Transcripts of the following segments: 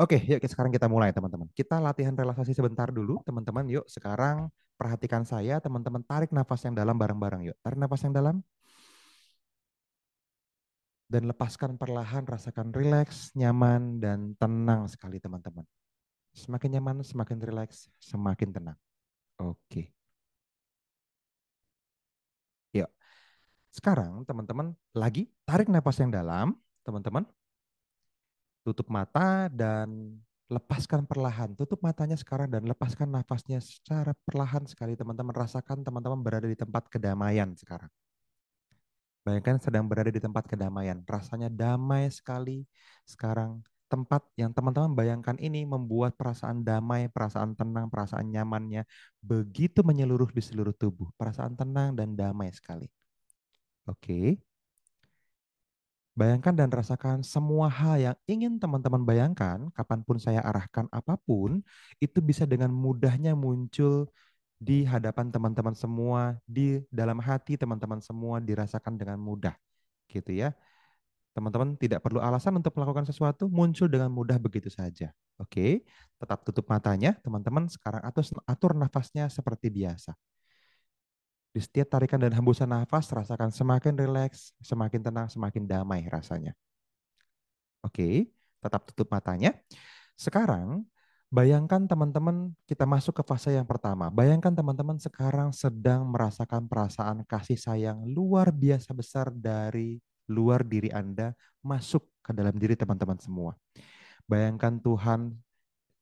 Oke, yuk sekarang kita mulai teman-teman. Kita latihan relaksasi sebentar dulu teman-teman. Yuk sekarang perhatikan saya teman-teman, tarik nafas yang dalam bareng-bareng yuk. Tarik nafas yang dalam dan lepaskan perlahan, rasakan rileks, nyaman dan tenang sekali teman-teman. Semakin nyaman, semakin rileks, semakin tenang. Oke. Yuk. Sekarang teman-teman lagi tarik nafas yang dalam, teman-teman. Tutup mata dan lepaskan perlahan. Tutup matanya sekarang dan lepaskan nafasnya secara perlahan sekali teman-teman. Rasakan teman-teman berada di tempat kedamaian sekarang. Bayangkan sedang berada di tempat kedamaian. Rasanya damai sekali sekarang. Tempat yang teman-teman bayangkan ini membuat perasaan damai, perasaan tenang, perasaan nyamannya begitu menyeluruh di seluruh tubuh. Perasaan tenang dan damai sekali. Oke. Bayangkan dan rasakan semua hal yang ingin teman-teman bayangkan, kapanpun saya arahkan apapun, itu bisa dengan mudahnya muncul di hadapan teman-teman semua, di dalam hati teman-teman semua dirasakan dengan mudah, gitu ya. Teman-teman tidak perlu alasan untuk melakukan sesuatu, muncul dengan mudah begitu saja. Oke, tetap tutup matanya, teman-teman. Sekarang atur nafasnya seperti biasa. Di setiap tarikan dan hembusan nafas, rasakan semakin rileks, semakin tenang, semakin damai rasanya. Oke, tetap tutup matanya. Sekarang, bayangkan teman-teman kita masuk ke fase yang pertama. Bayangkan teman-teman sekarang sedang merasakan perasaan kasih sayang luar biasa besar dari luar diri Anda masuk ke dalam diri teman-teman semua. Bayangkan Tuhan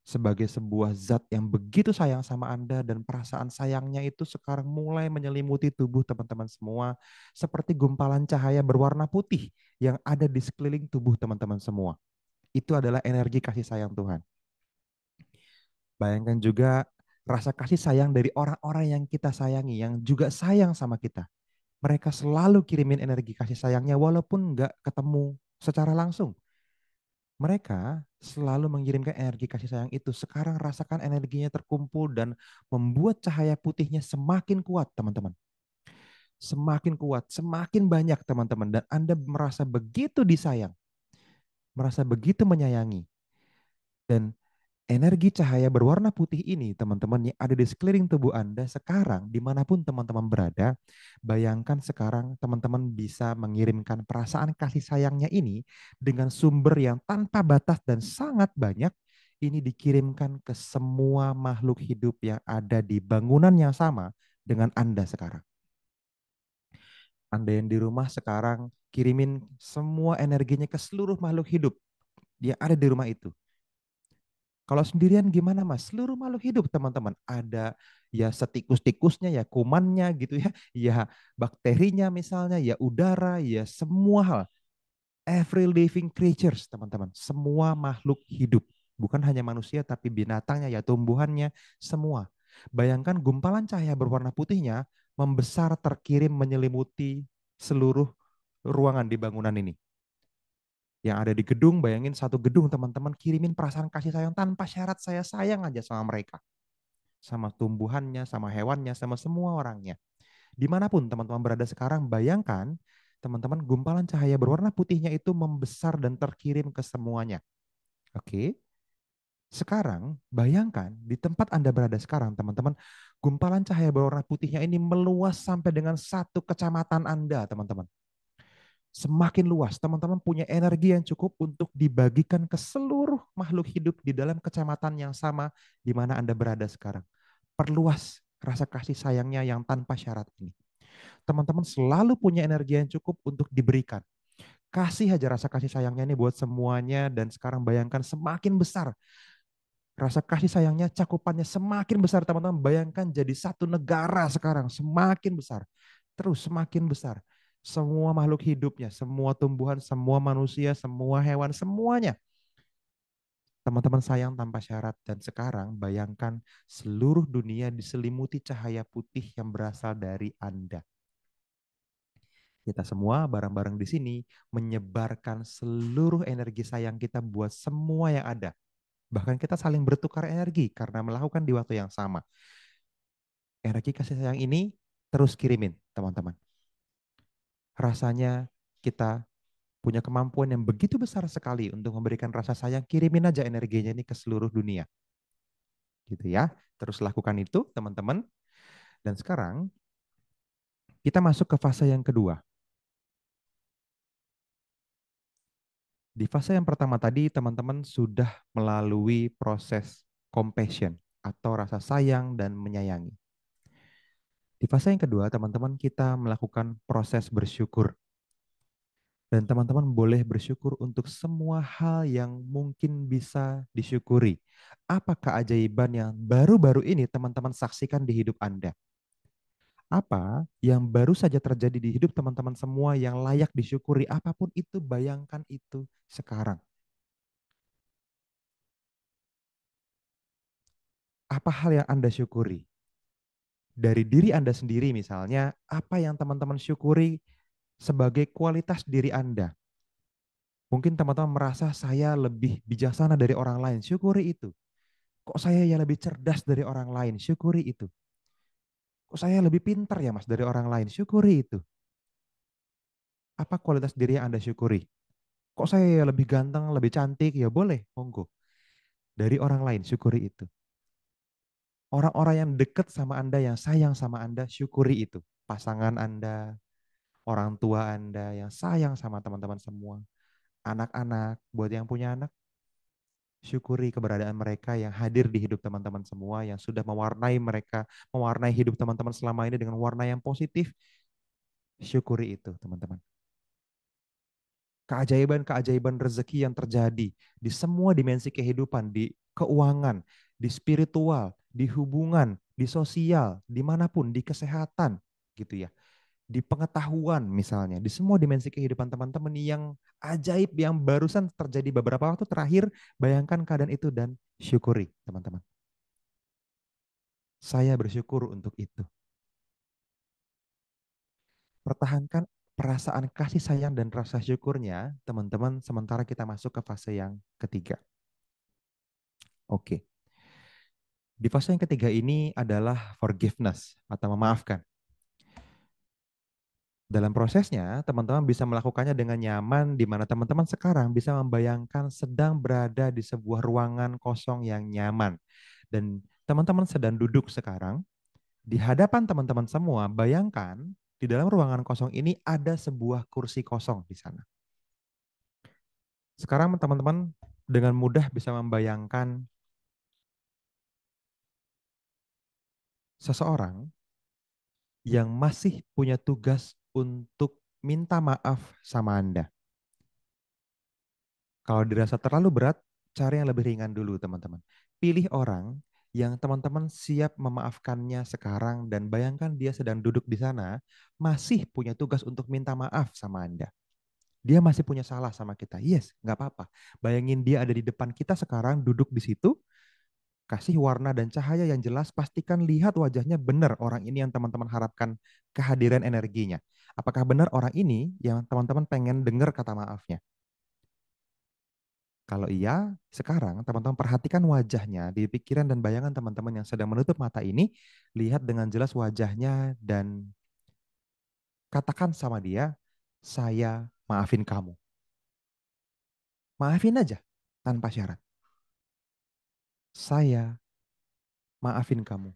sebagai sebuah zat yang begitu sayang sama Anda dan perasaan sayangnya itu sekarang mulai menyelimuti tubuh teman-teman semua seperti gumpalan cahaya berwarna putih yang ada di sekeliling tubuh teman-teman semua. Itu adalah energi kasih sayang Tuhan. Bayangkan juga rasa kasih sayang dari orang-orang yang kita sayangi, yang juga sayang sama kita. Mereka selalu kirimin energi kasih sayangnya walaupun nggak ketemu secara langsung. Mereka selalu mengirimkan energi kasih sayang itu. Sekarang rasakan energinya terkumpul dan membuat cahaya putihnya semakin kuat, teman-teman. Semakin kuat, semakin banyak, teman-teman. Dan Anda merasa begitu disayang, merasa begitu menyayangi. Dan energi cahaya berwarna putih ini, teman-teman, yang ada di sekeliling tubuh Anda sekarang, dimanapun teman-teman berada, bayangkan sekarang teman-teman bisa mengirimkan perasaan kasih sayangnya ini dengan sumber yang tanpa batas dan sangat banyak, ini dikirimkan ke semua makhluk hidup yang ada di bangunan yang sama dengan Anda sekarang. Anda yang di rumah sekarang, kirimin semua energinya ke seluruh makhluk hidup yang ada di rumah itu. Kalau sendirian gimana Mas? Seluruh makhluk hidup teman-teman. Ada ya setikus-tikusnya, ya kumannya gitu ya. Ya bakterinya misalnya, ya udara, ya semua hal. Every living creatures teman-teman. Semua makhluk hidup. Bukan hanya manusia tapi binatangnya, ya tumbuhannya, semua. Bayangkan gumpalan cahaya berwarna putihnya membesar terkirim menyelimuti seluruh ruangan di bangunan ini yang ada di gedung, bayangin satu gedung teman-teman kirimin perasaan kasih sayang tanpa syarat, saya sayang aja sama mereka. Sama tumbuhannya, sama hewannya, sama semua orangnya. Dimanapun teman-teman berada sekarang, bayangkan teman-teman gumpalan cahaya berwarna putihnya itu membesar dan terkirim ke semuanya. Oke, sekarang bayangkan di tempat Anda berada sekarang teman-teman, gumpalan cahaya berwarna putihnya ini meluas sampai dengan satu kecamatan Anda teman-teman. Semakin luas. Teman-teman punya energi yang cukup untuk dibagikan ke seluruh makhluk hidup di dalam kecamatan yang sama di mana Anda berada sekarang. Perluas rasa kasih sayangnya yang tanpa syarat ini. Teman-teman selalu punya energi yang cukup untuk diberikan. Kasih aja rasa kasih sayangnya ini buat semuanya dan sekarang bayangkan semakin besar rasa kasih sayangnya, cakupannya semakin besar teman-teman. Bayangkan jadi satu negara sekarang, semakin besar. Terus semakin besar. Semua makhluk hidupnya, semua tumbuhan, semua manusia, semua hewan, semuanya. Teman-teman sayang tanpa syarat. Dan sekarang bayangkan seluruh dunia diselimuti cahaya putih yang berasal dari Anda. Kita semua bareng-bareng di sini menyebarkan seluruh energi sayang kita buat semua yang ada. Bahkan kita saling bertukar energi karena melakukan di waktu yang sama. Energi kasih sayang ini terus kirimin, teman-teman. Rasanya kita punya kemampuan yang begitu besar sekali untuk memberikan rasa sayang, kirimin aja energinya ini ke seluruh dunia. Gitu ya. Terus lakukan itu, teman-teman. Dan sekarang kita masuk ke fase yang kedua. Di fase yang pertama tadi, teman-teman sudah melalui proses compassion atau rasa sayang dan menyayangi. Di fase yang kedua, teman-teman kita melakukan proses bersyukur. Dan teman-teman boleh bersyukur untuk semua hal yang mungkin bisa disyukuri. Apa keajaiban yang baru-baru ini teman-teman saksikan di hidup Anda? Apa yang baru saja terjadi di hidup teman-teman semua yang layak disyukuri? Apapun itu, bayangkan itu sekarang. Apa hal yang Anda syukuri? Dari diri Anda sendiri misalnya, apa yang teman-teman syukuri sebagai kualitas diri Anda? Mungkin teman-teman merasa saya lebih bijaksana dari orang lain, syukuri itu. Kok saya ya lebih cerdas dari orang lain, syukuri itu. Kok saya lebih pintar ya mas dari orang lain, syukuri itu. Apa kualitas diri yang Anda syukuri? Kok saya ya lebih ganteng, lebih cantik, ya boleh, monggo. Dari orang lain, syukuri itu. Orang-orang yang dekat sama Anda, yang sayang sama Anda, syukuri itu. Pasangan Anda, orang tua Anda yang sayang sama teman-teman semua. Anak-anak, buat yang punya anak, syukuri keberadaan mereka yang hadir di hidup teman-teman semua, yang sudah mewarnai mereka, mewarnai hidup teman-teman selama ini dengan warna yang positif. Syukuri itu, teman-teman. Keajaiban-keajaiban rezeki yang terjadi di semua dimensi kehidupan, di keuangan, di spiritual, di hubungan, di sosial, dimanapun, di kesehatan, gitu ya. Di pengetahuan misalnya, di semua dimensi kehidupan teman-teman yang ajaib yang barusan terjadi beberapa waktu terakhir, bayangkan keadaan itu dan syukuri teman-teman. Saya bersyukur untuk itu. Pertahankan perasaan kasih sayang dan rasa syukurnya, teman-teman, sementara kita masuk ke fase yang ketiga. Oke. Di fase yang ketiga ini adalah forgiveness atau memaafkan. Dalam prosesnya, teman-teman bisa melakukannya dengan nyaman, di mana teman-teman sekarang bisa membayangkan sedang berada di sebuah ruangan kosong yang nyaman. Dan teman-teman sedang duduk sekarang, di hadapan teman-teman semua, bayangkan di dalam ruangan kosong ini ada sebuah kursi kosong di sana. Sekarang teman-teman dengan mudah bisa membayangkan seseorang yang masih punya tugas untuk minta maaf sama Anda. Kalau dirasa terlalu berat, cari yang lebih ringan dulu, teman-teman. Pilih orang yang teman-teman siap memaafkannya sekarang dan bayangkan dia sedang duduk di sana, masih punya tugas untuk minta maaf sama Anda. Dia masih punya salah sama kita. Yes, nggak apa-apa. Bayangin dia ada di depan kita sekarang, duduk di situ, kasih warna dan cahaya yang jelas, pastikan lihat wajahnya benar orang ini yang teman-teman harapkan kehadiran energinya. Apakah benar orang ini yang teman-teman pengen dengar kata maafnya? Kalau iya, sekarang teman-teman perhatikan wajahnya di pikiran dan bayangan teman-teman yang sedang menutup mata ini, lihat dengan jelas wajahnya dan katakan sama dia, saya maafin kamu. Maafin aja, tanpa syarat. Saya maafin kamu.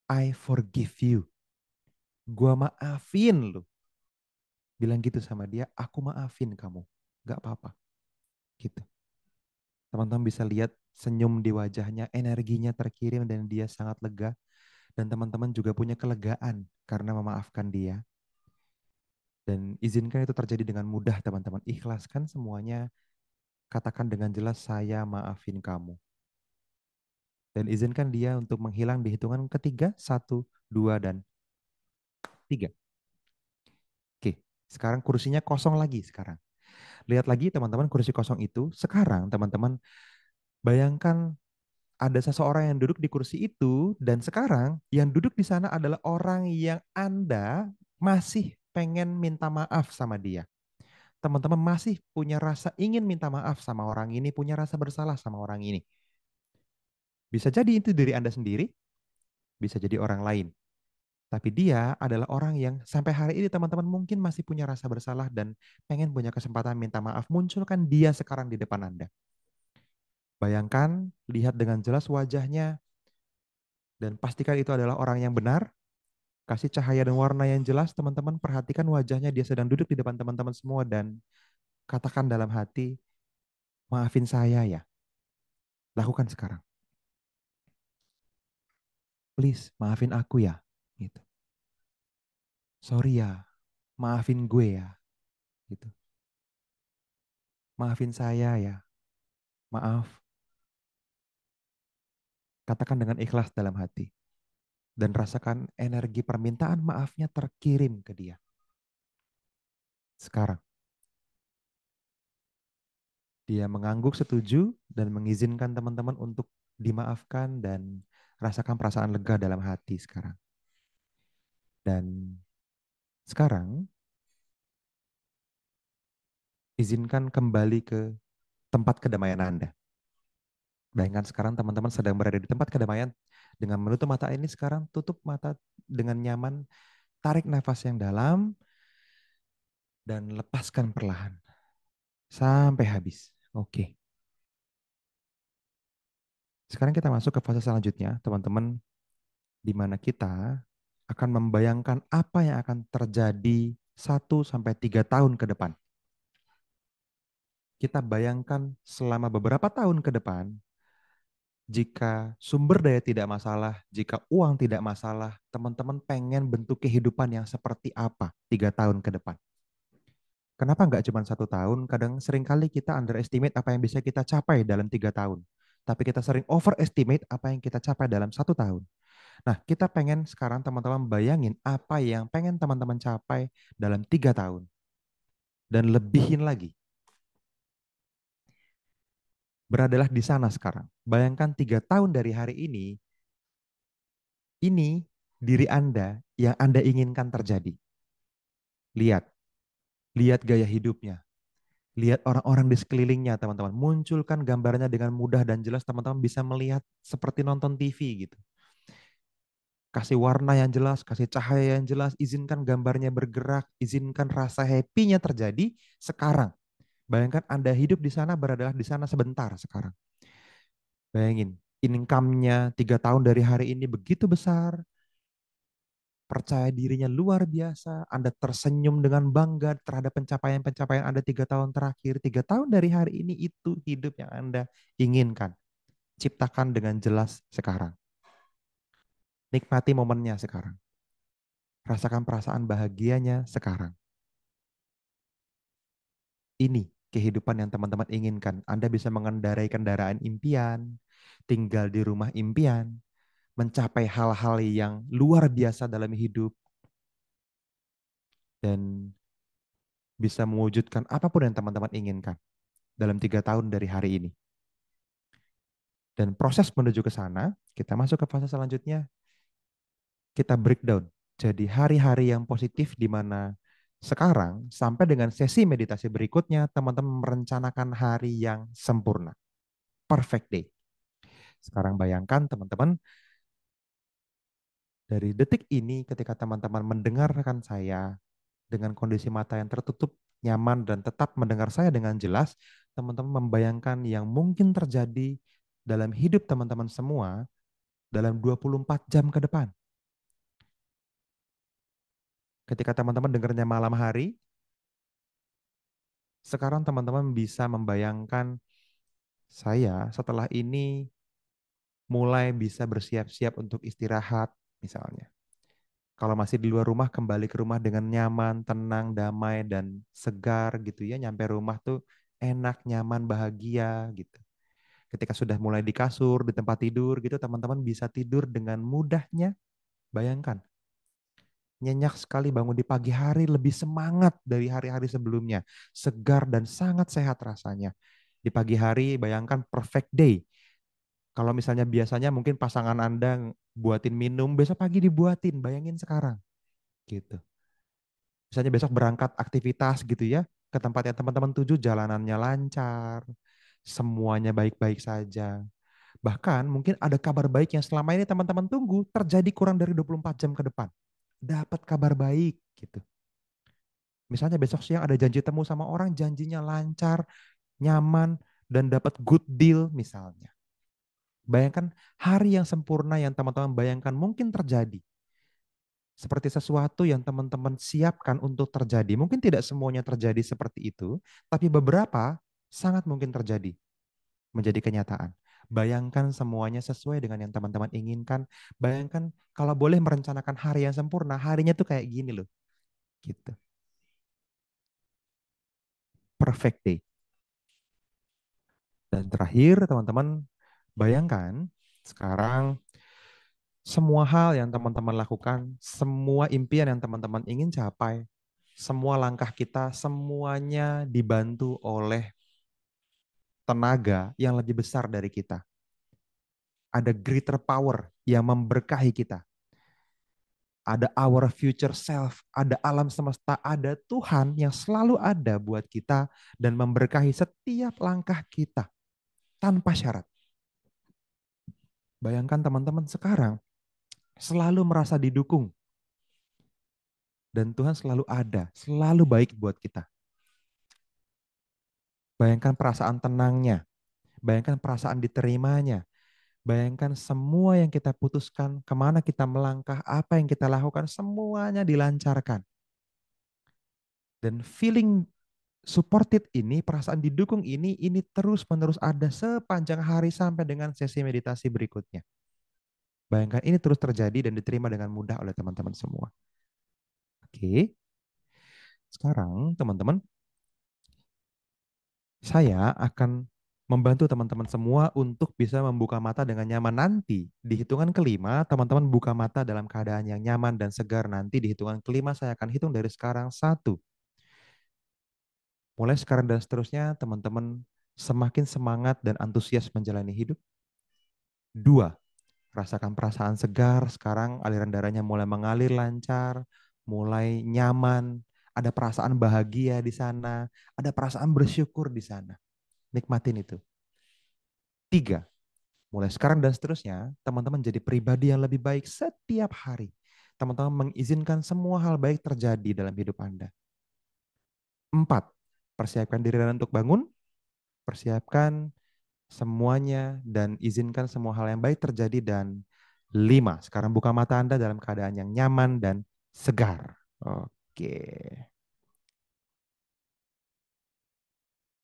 I forgive you. Gua maafin lu. Bilang gitu sama dia, aku maafin kamu. Gak apa-apa. Gitu. Teman-teman bisa lihat senyum di wajahnya, energinya terkirim dan dia sangat lega. Dan teman-teman juga punya kelegaan karena memaafkan dia. Dan izinkan itu terjadi dengan mudah, teman-teman. Ikhlaskan semuanya, katakan dengan jelas, saya maafin kamu. Dan izinkan dia untuk menghilang di hitungan ketiga, satu, dua, dan tiga. Oke, sekarang kursinya kosong lagi sekarang. Lihat lagi teman-teman kursi kosong itu. Sekarang teman-teman bayangkan ada seseorang yang duduk di kursi itu dan sekarang yang duduk di sana adalah orang yang Anda masih pengen minta maaf sama dia. Teman-teman masih punya rasa ingin minta maaf sama orang ini, punya rasa bersalah sama orang ini. Bisa jadi itu diri Anda sendiri, bisa jadi orang lain. Tapi dia adalah orang yang sampai hari ini teman-teman mungkin masih punya rasa bersalah dan pengen punya kesempatan minta maaf. Munculkan dia sekarang di depan Anda. Bayangkan, lihat dengan jelas wajahnya, dan pastikan itu adalah orang yang benar. Kasih cahaya dan warna yang jelas, teman-teman. Perhatikan wajahnya, dia sedang duduk di depan teman-teman semua dan katakan dalam hati, maafin saya ya. Lakukan sekarang. Please, maafin aku ya. Gitu. Sorry ya, maafin gue ya. Gitu. Maafin saya ya. Maaf. Katakan dengan ikhlas dalam hati. Dan rasakan energi permintaan maafnya terkirim ke dia. Sekarang. Dia mengangguk setuju dan mengizinkan teman-teman untuk dimaafkan dan rasakan perasaan lega dalam hati sekarang. Dan sekarang izinkan kembali ke tempat kedamaian Anda. Bayangkan sekarang teman-teman sedang berada di tempat kedamaian dengan menutup mata ini sekarang tutup mata dengan nyaman, tarik nafas yang dalam dan lepaskan perlahan sampai habis. Oke. Sekarang kita masuk ke fase selanjutnya, teman-teman, di mana kita akan membayangkan apa yang akan terjadi 1 sampai 3 tahun ke depan. Kita bayangkan selama beberapa tahun ke depan, jika sumber daya tidak masalah, jika uang tidak masalah, teman-teman pengen bentuk kehidupan yang seperti apa 3 tahun ke depan. Kenapa nggak cuma 1 tahun? Kadang seringkali kita underestimate apa yang bisa kita capai dalam 3 tahun. Tapi kita sering overestimate apa yang kita capai dalam 1 tahun. Nah, kita pengen sekarang teman-teman bayangin apa yang pengen teman-teman capai dalam 3 tahun. Dan lebihin lagi. Beradalah di sana sekarang. Bayangkan 3 tahun dari hari ini diri Anda yang Anda inginkan terjadi. Lihat, lihat gaya hidupnya. Lihat orang-orang di sekelilingnya, teman-teman. Munculkan gambarnya dengan mudah dan jelas, teman-teman bisa melihat seperti nonton TV gitu. Kasih warna yang jelas, kasih cahaya yang jelas, izinkan gambarnya bergerak, izinkan rasa happy-nya terjadi sekarang. Bayangkan Anda hidup di sana, beradalah di sana sebentar sekarang. Bayangin, income-nya 3 tahun dari hari ini begitu besar, percaya dirinya luar biasa, Anda tersenyum dengan bangga terhadap pencapaian-pencapaian Anda 3 tahun terakhir. 3 tahun dari hari ini itu hidup yang Anda inginkan. Ciptakan dengan jelas sekarang. Nikmati momennya sekarang. Rasakan perasaan bahagianya sekarang. Ini kehidupan yang teman-teman inginkan. Anda bisa mengendarai kendaraan impian, tinggal di rumah impian, mencapai hal-hal yang luar biasa dalam hidup, dan bisa mewujudkan apapun yang teman-teman inginkan dalam 3 tahun dari hari ini. Dan proses menuju ke sana, kita masuk ke fase selanjutnya, kita breakdown. Jadi hari-hari yang positif di mana sekarang sampai dengan sesi meditasi berikutnya, teman-teman merencanakan hari yang sempurna. Perfect day. Sekarang bayangkan teman-teman, dari detik ini ketika teman-teman mendengarkan saya dengan kondisi mata yang tertutup, nyaman, dan tetap mendengar saya dengan jelas, teman-teman membayangkan yang mungkin terjadi dalam hidup teman-teman semua dalam 24 jam ke depan. Ketika teman-teman dengarnya malam hari, sekarang teman-teman bisa membayangkan saya setelah ini mulai bisa bersiap-siap untuk istirahat misalnya. Kalau masih di luar rumah, kembali ke rumah dengan nyaman, tenang, damai, dan segar gitu ya. Nyampe rumah tuh enak, nyaman, bahagia gitu. Ketika sudah mulai di kasur, di tempat tidur gitu, teman-teman bisa tidur dengan mudahnya. Bayangkan, nyenyak sekali bangun di pagi hari, lebih semangat dari hari-hari sebelumnya. Segar dan sangat sehat rasanya. Di pagi hari, bayangkan perfect day. Kalau misalnya biasanya mungkin pasangan Anda buatin minum, besok pagi dibuatin, bayangin sekarang. Gitu. Misalnya besok berangkat aktivitas gitu ya, ke tempat yang teman-teman tuju, jalanannya lancar, semuanya baik-baik saja. Bahkan mungkin ada kabar baik yang selama ini teman-teman tunggu terjadi kurang dari 24 jam ke depan. dapat kabar baik gitu. Misalnya besok siang ada janji temu sama orang, janjinya lancar, nyaman, dan dapat good deal misalnya. Bayangkan hari yang sempurna yang teman-teman bayangkan mungkin terjadi. Seperti sesuatu yang teman-teman siapkan untuk terjadi. Mungkin tidak semuanya terjadi seperti itu, tapi beberapa sangat mungkin terjadi, menjadi kenyataan. Bayangkan semuanya sesuai dengan yang teman-teman inginkan. Bayangkan kalau boleh merencanakan hari yang sempurna, harinya tuh kayak gini loh. Gitu. Perfect day. Dan terakhir, teman-teman, bayangkan sekarang semua hal yang teman-teman lakukan, semua impian yang teman-teman ingin capai, semua langkah kita, semuanya dibantu oleh tenaga yang lebih besar dari kita. Ada greater power yang memberkahi kita. Ada our future self, ada alam semesta, ada Tuhan yang selalu ada buat kita dan memberkahi setiap langkah kita tanpa syarat. Bayangkan teman-teman sekarang selalu merasa didukung dan Tuhan selalu ada, selalu baik buat kita. Bayangkan perasaan tenangnya, bayangkan perasaan diterimanya, bayangkan semua yang kita putuskan, kemana kita melangkah, apa yang kita lakukan, semuanya dilancarkan. Dan feeling supported ini, perasaan didukung ini terus-menerus ada sepanjang hari sampai dengan sesi meditasi berikutnya. Bayangkan ini terus terjadi dan diterima dengan mudah oleh teman-teman semua. Oke, sekarang teman-teman, saya akan membantu teman-teman semua untuk bisa membuka mata dengan nyaman nanti. Di hitungan kelima, teman-teman buka mata dalam keadaan yang nyaman dan segar. Nanti di hitungan kelima, saya akan hitung dari sekarang. Satu, mulai sekarang dan seterusnya, teman-teman semakin semangat dan antusias menjalani hidup. Dua, rasakan perasaan segar. Sekarang aliran darahnya mulai mengalir lancar, mulai nyaman, ada perasaan bahagia di sana, ada perasaan bersyukur di sana. Nikmatin itu. Tiga, mulai sekarang dan seterusnya, teman-teman jadi pribadi yang lebih baik setiap hari. Teman-teman mengizinkan semua hal baik terjadi dalam hidup Anda. Empat, persiapkan diri Anda untuk bangun, persiapkan semuanya dan izinkan semua hal yang baik terjadi. Dan lima, sekarang buka mata Anda dalam keadaan yang nyaman dan segar. Oke.